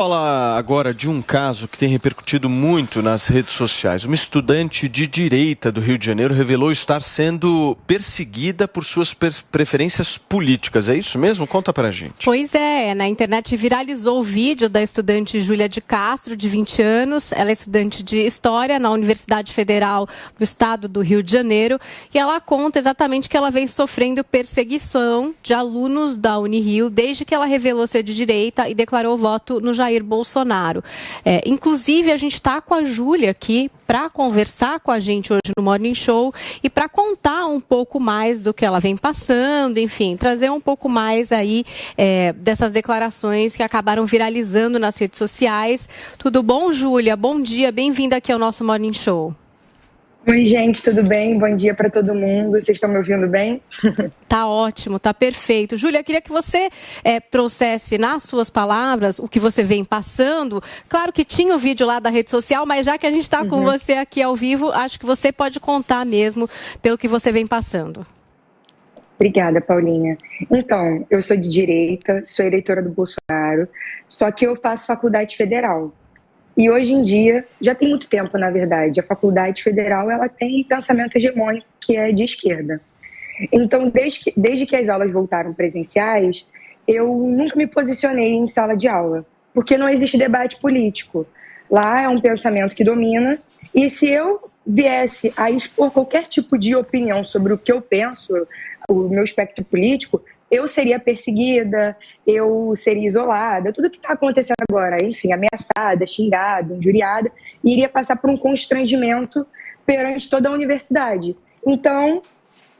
Falar agora de um caso que tem repercutido muito nas redes sociais. Uma estudante de direita do Rio de Janeiro revelou estar sendo perseguida por suas preferências políticas. É isso mesmo? Conta pra gente. Pois é, na internet viralizou o vídeo da estudante Júlia de Castro, de 20 anos. Ela é estudante de História na Universidade Federal do Estado do Rio de Janeiro. E ela conta exatamente que ela vem sofrendo perseguição de alunos da Unirio desde que ela revelou ser de direita e declarou voto no Jair Bolsonaro. Inclusive, a gente está com a Júlia aqui para conversar com a gente hoje no Morning Show e para contar um pouco mais do que ela vem passando, enfim, trazer um pouco mais aí dessas declarações que acabaram viralizando nas redes sociais. Tudo bom, Júlia? Bom dia, bem-vinda aqui ao nosso Morning Show. Oi, gente, tudo bem? Bom dia para todo mundo. Vocês estão me ouvindo bem? Tá ótimo, tá perfeito. Júlia, queria que você trouxesse nas suas palavras o que você vem passando. Claro que tinha o vídeo lá da rede social, mas já que a gente está com você aqui ao vivo, acho que você pode contar mesmo pelo que você vem passando. Obrigada, Paulinha. Então, eu sou de direita, sou eleitora do Bolsonaro, só que eu faço faculdade federal. E hoje em dia, já tem muito tempo, na verdade, a faculdade federal ela tem pensamento hegemônico que é de esquerda. Então, desde que as aulas voltaram presenciais, eu nunca me posicionei em sala de aula, porque não existe debate político. Lá é um pensamento que domina, e se eu viesse a expor qualquer tipo de opinião sobre o que eu penso, o meu espectro político, eu seria perseguida, eu seria isolada, tudo que está acontecendo agora, enfim, ameaçada, xingada, injuriada, e iria passar por um constrangimento perante toda a universidade. Então,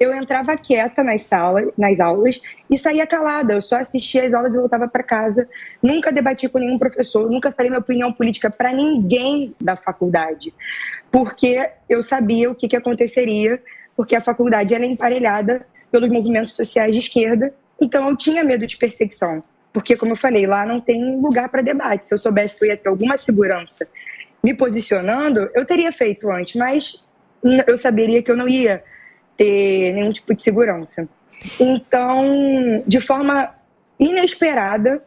eu entrava quieta nas aulas e saía calada, eu só assistia as aulas e voltava para casa, nunca debati com nenhum professor, nunca falei minha opinião política para ninguém da faculdade, porque eu sabia o que aconteceria, porque a faculdade ela é emparelhada pelos movimentos sociais de esquerda, então eu tinha medo de perseguição, porque, como eu falei, lá não tem lugar para debate. Se eu soubesse que eu ia ter alguma segurança me posicionando, eu teria feito antes, mas eu saberia que eu não ia ter nenhum tipo de segurança. Então, de forma inesperada,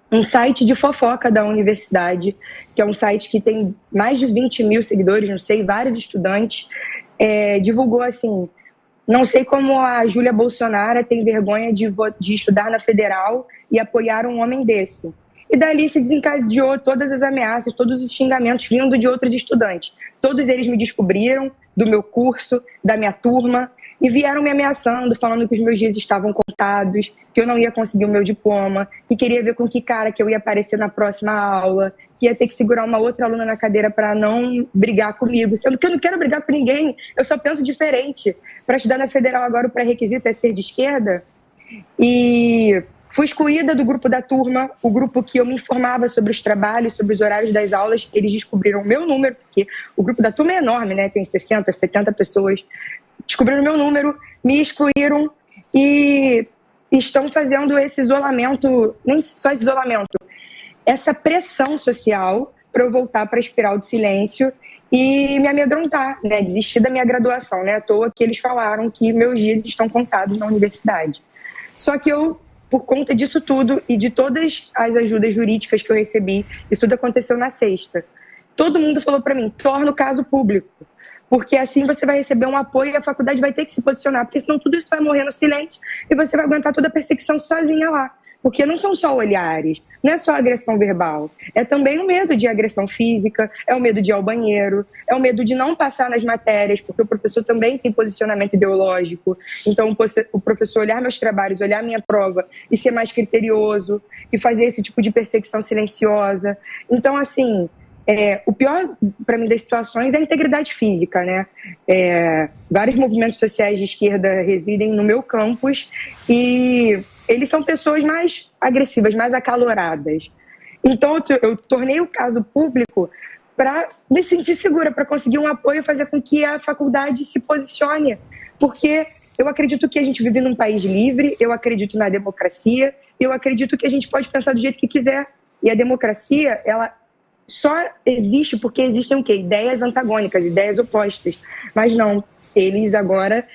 um site de fofoca da universidade, que é um site que tem mais de 20 mil seguidores, não sei, vários estudantes, divulgou assim: não sei como a Júlia Bolsonaro tem vergonha de estudar na federal e apoiar um homem desse. E dali se desencadeou todas as ameaças, todos os xingamentos vindo de outros estudantes. Todos eles me descobriram do meu curso, da minha turma, e vieram me ameaçando, falando que os meus dias estavam contados, que eu não ia conseguir o meu diploma, que queria ver com que cara que eu ia aparecer na próxima aula, que ia ter que segurar uma outra aluna na cadeira para não brigar comigo, sendo que eu não quero brigar com ninguém, eu só penso diferente. Para estudar na federal agora o pré-requisito é ser de esquerda, e fui excluída do grupo da turma, o grupo que eu me informava sobre os trabalhos, sobre os horários das aulas. Eles descobriram o meu número, porque o grupo da turma é enorme, né? Tem 60, 70 pessoas. Descobriram o meu número, me excluíram e estão fazendo esse isolamento, nem só esse isolamento, essa pressão social para eu voltar para a espiral de silêncio e me amedrontar, né? Desistir da minha graduação, né? À toa que eles falaram que meus dias estão contados na universidade. Só que eu, por conta disso tudo e de todas as ajudas jurídicas que eu recebi, isso tudo aconteceu na sexta. Todo mundo falou para mim: torna o caso público, porque assim você vai receber um apoio e a faculdade vai ter que se posicionar, porque senão tudo isso vai morrer no silêncio e você vai aguentar toda a perseguição sozinha lá. Porque não são só olhares, não é só agressão verbal, é também o medo de agressão física, é o medo de ir ao banheiro, é o medo de não passar nas matérias, porque o professor também tem posicionamento ideológico. Então, o professor olhar meus trabalhos, olhar minha prova e ser mais criterioso e fazer esse tipo de perseguição silenciosa. Então, assim, o pior para mim das situações é a integridade física, né? Vários movimentos sociais de esquerda residem no meu campus e eles são pessoas mais agressivas, mais acaloradas. Então, eu tornei o caso público para me sentir segura, para conseguir um apoio e fazer com que a faculdade se posicione. Porque eu acredito que a gente vive num país livre, eu acredito na democracia, eu acredito que a gente pode pensar do jeito que quiser. E a democracia, ela só existe porque existem o quê? Ideias antagônicas, ideias opostas. Mas não, eles agora,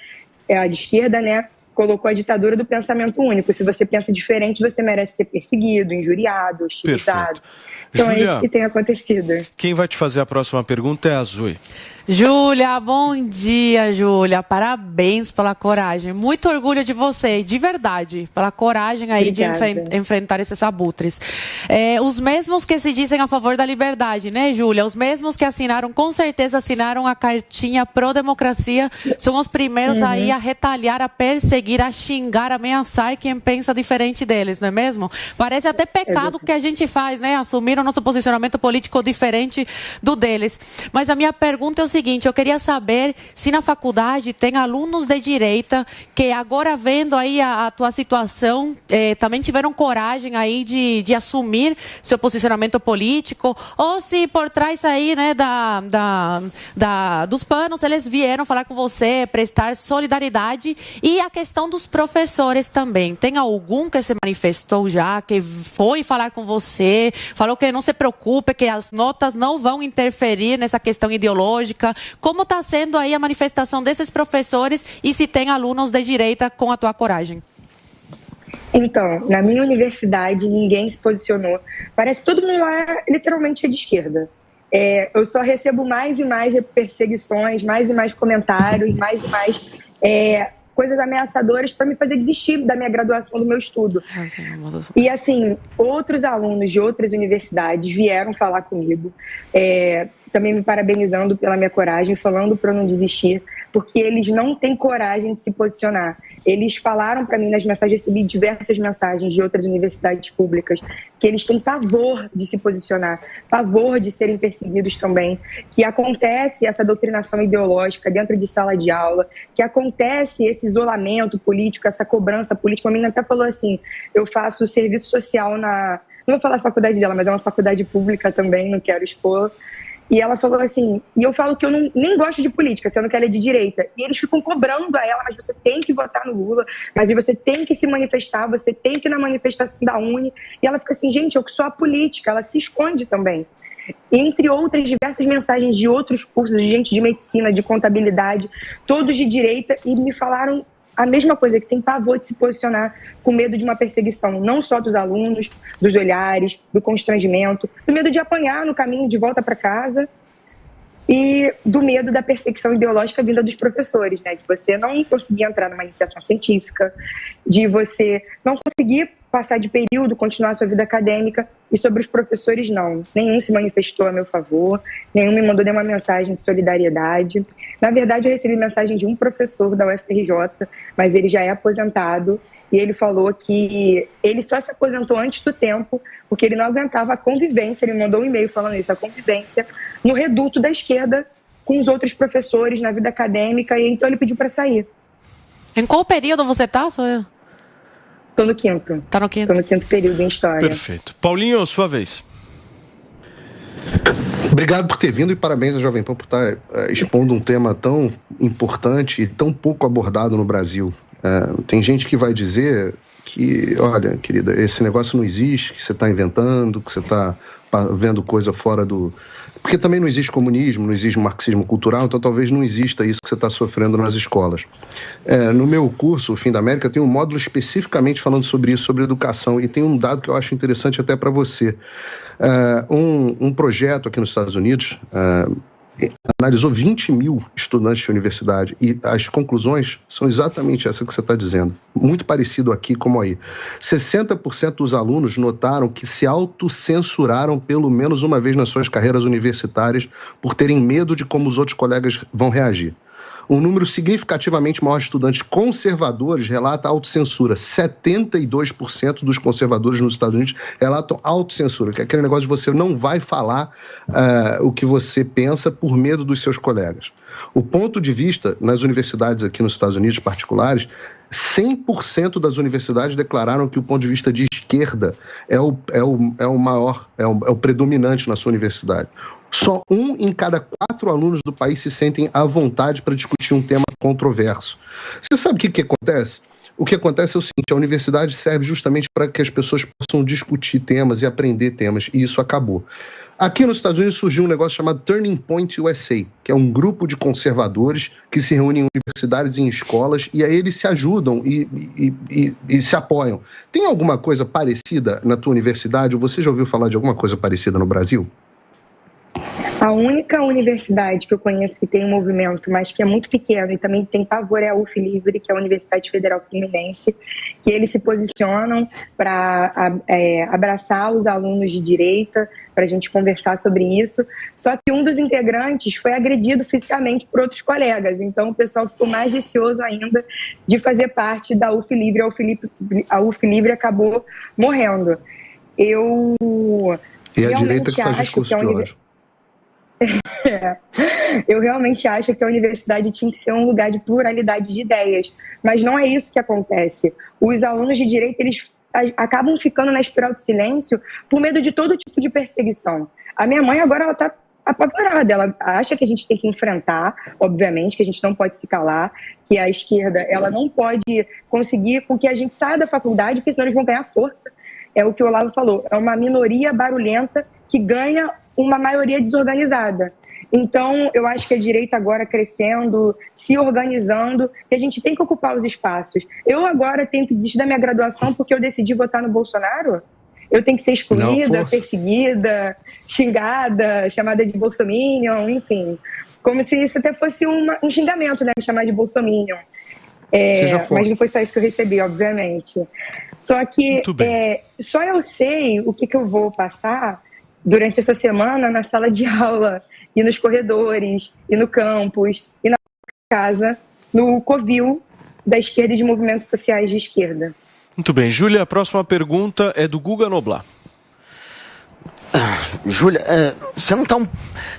a de esquerda, né, colocou a ditadura do pensamento único. Se você pensa diferente, você merece ser perseguido, injuriado, hostilizado. Perfeito. Então Júlia, é isso que tem acontecido. Quem vai te fazer a próxima pergunta é a Zoe. Júlia, bom dia, Júlia. Parabéns pela coragem. Muito orgulho de você, de verdade, pela coragem aí de enfrentar esses abutres. Os mesmos que se dizem a favor da liberdade, né, Júlia? Os mesmos que assinaram, com certeza assinaram a cartinha pró-democracia, são os primeiros aí a retalhar, a perseguir, a xingar, a ameaçar quem pensa diferente deles, não é mesmo? Parece até pecado que a gente faz, né? Assumir o nosso posicionamento político diferente do deles. Mas a minha pergunta é o seguinte, eu queria saber se na faculdade tem alunos de direita que agora vendo aí a tua situação, também tiveram coragem aí de assumir seu posicionamento político, ou se por trás aí, né, dos panos, eles vieram falar com você, prestar solidariedade. E a questão dos professores também. Tem algum que se manifestou já, que foi falar com você, falou que não se preocupe, que as notas não vão interferir nessa questão ideológica? Como está sendo aí a manifestação desses professores e se tem alunos de direita com a tua coragem? Então, na minha universidade, ninguém se posicionou. Parece que todo mundo lá literalmente é de esquerda. Eu só recebo mais e mais perseguições, mais e mais comentários, mais e mais coisas ameaçadoras para me fazer desistir da minha graduação, do meu estudo. E assim, outros alunos de outras universidades vieram falar comigo, também me parabenizando pela minha coragem, falando para eu não desistir, porque eles não têm coragem de se posicionar. Eles falaram para mim nas mensagens, recebi diversas mensagens de outras universidades públicas, que eles têm pavor de se posicionar, pavor de serem perseguidos também, que acontece essa doutrinação ideológica dentro de sala de aula, que acontece esse isolamento político, essa cobrança política. A menina até falou assim, eu faço serviço social não vou falar a faculdade dela, mas é uma faculdade pública também, não quero expor. E ela falou assim, e eu falo que eu nem gosto de política, sendo que ela é de direita. E eles ficam cobrando a ela, mas você tem que votar no Lula, mas você tem que se manifestar, você tem que ir na manifestação da Uni. E ela fica assim, gente, eu que sou a política, ela se esconde também. Entre outras diversas mensagens de outros cursos, de gente de medicina, de contabilidade, todos de direita, e me falaram a mesma coisa, que tem pavor de se posicionar com medo de uma perseguição, não só dos alunos, dos olhares, do constrangimento, do medo de apanhar no caminho de volta para casa e do medo da perseguição ideológica vinda dos professores, né? De você não conseguir entrar numa iniciação científica, de você não conseguir passar de período, continuar sua vida acadêmica. E sobre os professores, não. Nenhum se manifestou a meu favor, nenhum me mandou nenhuma mensagem de solidariedade. Na verdade, eu recebi mensagem de um professor da UFRJ, mas ele já é aposentado, e ele falou que ele só se aposentou antes do tempo, porque ele não aguentava a convivência, ele mandou um e-mail falando isso, a convivência no reduto da esquerda com os outros professores na vida acadêmica, e então ele pediu para sair. Em qual período você está, Sonia? Estou no quinto. Tá no quinto? Estou no quinto período em História. Perfeito. Paulinho, sua vez. Obrigado por ter vindo e parabéns à Jovem Pan por estar expondo um tema tão importante e tão pouco abordado no Brasil. Tem gente que vai dizer que, olha, querida, esse negócio não existe, que você está inventando, que você está vendo coisa fora do... Porque também não existe comunismo, não existe marxismo cultural, então talvez não exista isso que você está sofrendo nas escolas. No meu curso, o Fim da América, tem um módulo especificamente falando sobre isso, sobre educação, e tem um dado que eu acho interessante até para você. Um projeto aqui nos Estados Unidos analisou 20 mil estudantes de universidade e as conclusões são exatamente essa que você está dizendo. Muito parecido aqui como aí. 60% dos alunos notaram que se autocensuraram pelo menos uma vez nas suas carreiras universitárias por terem medo de como os outros colegas vão reagir. Um número significativamente maior de estudantes conservadores relata autocensura. 72% dos conservadores nos Estados Unidos relatam autocensura, que é aquele negócio de você não vai falar o que você pensa por medo dos seus colegas. O ponto de vista nas universidades aqui nos Estados Unidos particulares, 100% das universidades declararam que o ponto de vista de esquerda é o maior, é o predominante na sua universidade. Só 1 em cada 4 alunos do país se sentem à vontade para discutir um tema controverso. Você sabe o que acontece? o que acontece é o seguinte, a universidade serve justamente para que as pessoas possam discutir temas e aprender temas, e isso acabou. Aqui nos Estados Unidos surgiu um negócio chamado Turning Point USA, que é um grupo de conservadores que se reúnem em universidades e em escolas, e aí eles se ajudam e se apoiam. Tem alguma coisa parecida na tua universidade? Ou você já ouviu falar de alguma coisa parecida no Brasil? A única universidade que eu conheço que tem um movimento, mas que é muito pequeno e também tem pavor, é a UF Livre, que é a Universidade Federal Fluminense, que eles se posicionam para abraçar os alunos de direita, para a gente conversar sobre isso. Só que um dos integrantes foi agredido fisicamente por outros colegas, então o pessoal ficou mais receoso ainda de fazer parte da UF Livre. A UF Livre acabou morrendo. E a direita que faz discurso de ódio. Eu realmente acho que a universidade tinha que ser um lugar de pluralidade de ideias, mas não é isso que acontece. Os alunos de direito, eles acabam ficando na espiral de silêncio por medo de todo tipo de perseguição. A minha mãe agora, ela está apavorada, ela acha que a gente tem que enfrentar, obviamente, que a gente não pode se calar, que a esquerda, ela não pode conseguir com que a gente saia da faculdade, porque senão eles vão ganhar força. É o que o Olavo falou, é uma minoria barulhenta que ganha uma maioria desorganizada. Então, eu acho que a direita agora crescendo, se organizando, que a gente tem que ocupar os espaços. Eu agora tenho que desistir da minha graduação porque eu decidi votar no Bolsonaro? Eu tenho que ser excluída, perseguida, xingada, chamada de bolsominion, enfim. Como se isso até fosse um xingamento, né? Me chamar de bolsominion. Mas não foi só isso que eu recebi, obviamente. Só que só eu sei o que eu vou passar durante essa semana na sala de aula, e nos corredores, e no campus, e na casa, no covil da esquerda e de movimentos sociais de esquerda. Muito bem. Júlia, a próxima pergunta é do Guga Noblar. Júlia,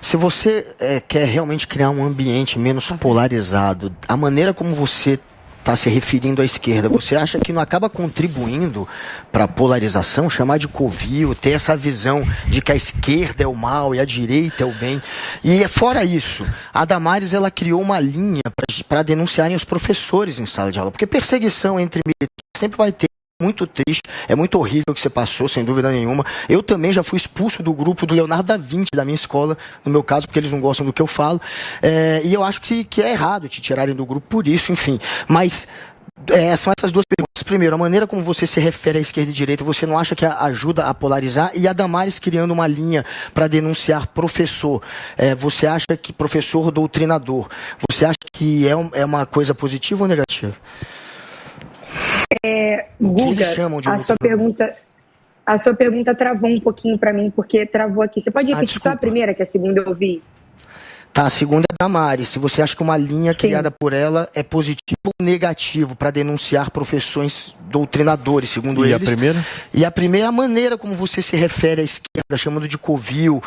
se você quer realmente criar um ambiente menos polarizado, a maneira como você está se referindo à esquerda, você acha que não acaba contribuindo para a polarização, chamar de covil, ter essa visão de que a esquerda é o mal e a direita é o bem? E fora isso, a Damares, ela criou uma linha para denunciarem os professores em sala de aula, porque perseguição entre militares sempre vai ter. Muito triste, é muito horrível o que você passou, sem dúvida nenhuma. Eu também já fui expulso do grupo do Leonardo da Vinci, da minha escola, no meu caso, porque eles não gostam do que eu falo. E eu acho que é errado te tirarem do grupo por isso, enfim. Mas são essas duas perguntas. Primeiro, a maneira como você se refere à esquerda e direita, você não acha que ajuda a polarizar? E a Damares criando uma linha para denunciar professor. Você acha que professor doutrinador, você acha que é uma coisa positiva ou negativa? Guga, a sua pergunta travou um pouquinho para mim, porque travou aqui. Você pode repetir só a primeira, que a segunda eu ouvi? Tá, a segunda é da Damares. Se você acha que uma linha criada por ela é positivo ou negativo para denunciar professões doutrinadores, segundo eles. E a primeira? E a primeira, a maneira como você se refere à esquerda, chamando de covil,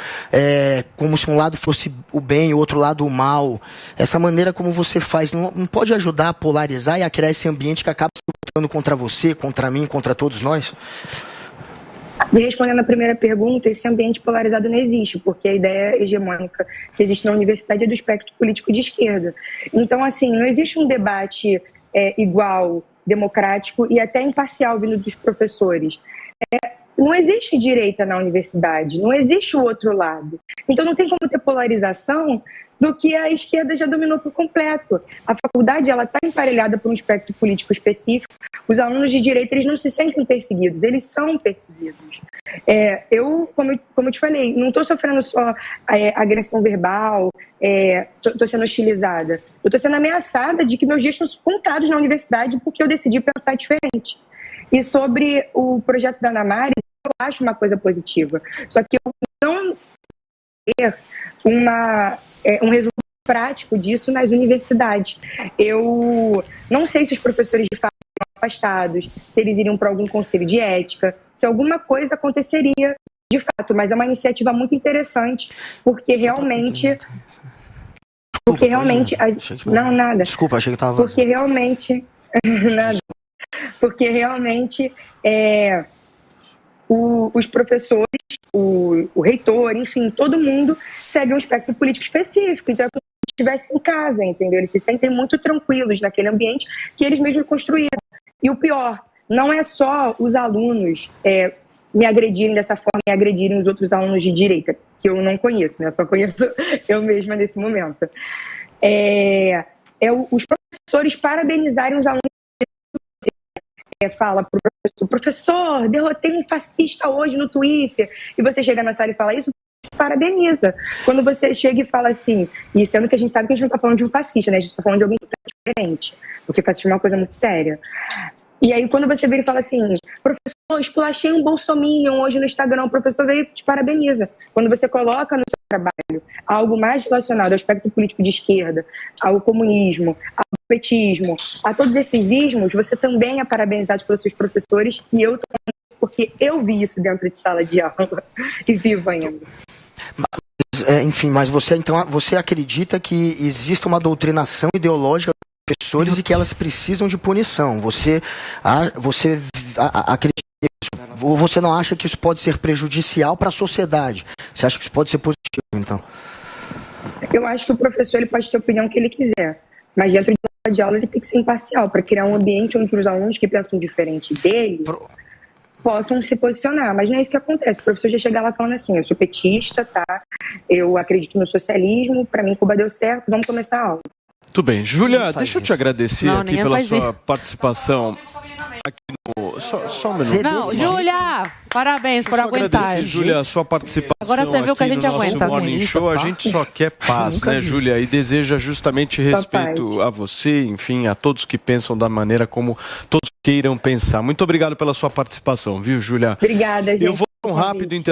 como se um lado fosse o bem e o outro lado o mal. Essa maneira como você faz não pode ajudar a polarizar e a criar esse ambiente que acaba se lutando contra você, contra mim, contra todos nós? E respondendo a primeira pergunta, esse ambiente polarizado não existe, porque a ideia hegemônica que existe na universidade é do espectro político de esquerda. Então, assim, não existe um debate igual, democrático e até imparcial vindo dos professores. Não existe direita na universidade, não existe o outro lado. Então, não tem como ter polarização do que a esquerda já dominou por completo. A faculdade, ela está emparelhada por um espectro político específico. Os alunos de direita, eles não se sentem perseguidos, eles são perseguidos. Como eu te falei, não estou sofrendo só agressão verbal, estou sendo hostilizada. Eu estou sendo ameaçada de que meus dias estão contados na universidade porque eu decidi pensar diferente. E sobre o projeto da Damares, eu acho uma coisa positiva. Só que eu não ter um resultado prático disso nas universidades. Eu não sei se os professores de fato estão afastados, se eles iriam para algum conselho de ética, se alguma coisa aconteceria de fato, mas é uma iniciativa muito interessante, porque realmente... Não, nada. Desculpa, achei que estava... Porque realmente... Nada. Porque realmente os professores, o reitor, enfim, todo mundo segue um espectro político específico. Então é como se estivesse em casa, entendeu? Eles se sentem muito tranquilos naquele ambiente que eles mesmos construíram. E o pior, não é só os alunos me agredirem dessa forma e agredirem os outros alunos de direita, que eu não conheço, né? Só conheço eu mesma nesse momento. Os professores parabenizarem os alunos. Fala para o professor, derrotei um fascista hoje no Twitter, e você chega na sala e fala isso, parabeniza. Quando você chega e fala assim, e sendo que a gente sabe que a gente não está falando de um fascista, né? A gente está falando de alguém que pensa diferente, porque fascismo é uma coisa muito séria. E aí quando você vem e fala assim, professor, esculachei um bolsominion hoje no Instagram, o professor veio e te parabeniza. Quando você coloca no seu trabalho algo mais relacionado ao aspecto político de esquerda, ao comunismo, ao petismo, a todos esses ismos, você também é parabenizado pelos seus professores, e eu também, porque eu vi isso dentro de sala de aula e vivo ainda. Enfim, mas você acredita que existe uma doutrinação ideológica dos professores e que elas precisam de punição? Você acredita nisso? Ou você não acha que isso pode ser prejudicial para a sociedade? Você acha que isso pode ser positivo, então? Eu acho que o professor ele pode ter a opinião que ele quiser, mas dentro de sala de aula ele tem que ser imparcial, para criar um ambiente onde os alunos que pensam diferente dele possam se posicionar. Mas não é isso que acontece. O professor já chega lá falando assim, eu sou petista, tá? Eu acredito no socialismo, para mim Cuba deu certo, vamos começar a aula. Tudo bem. Júlia, deixa eu te agradecer aqui pela sua participação. Aqui no... Só um minuto. Não, Júlia, parabéns por aguentar. Júlia, a sua participação. Agora você viu que a gente aguenta. Morning Show, a gente só quer paz, né, Júlia? E deseja justamente respeito a você, enfim, a todos que pensam da maneira como todos queiram pensar. Muito obrigado pela sua participação, viu, Júlia? Obrigada, gente. Eu vou um rápido intervalo.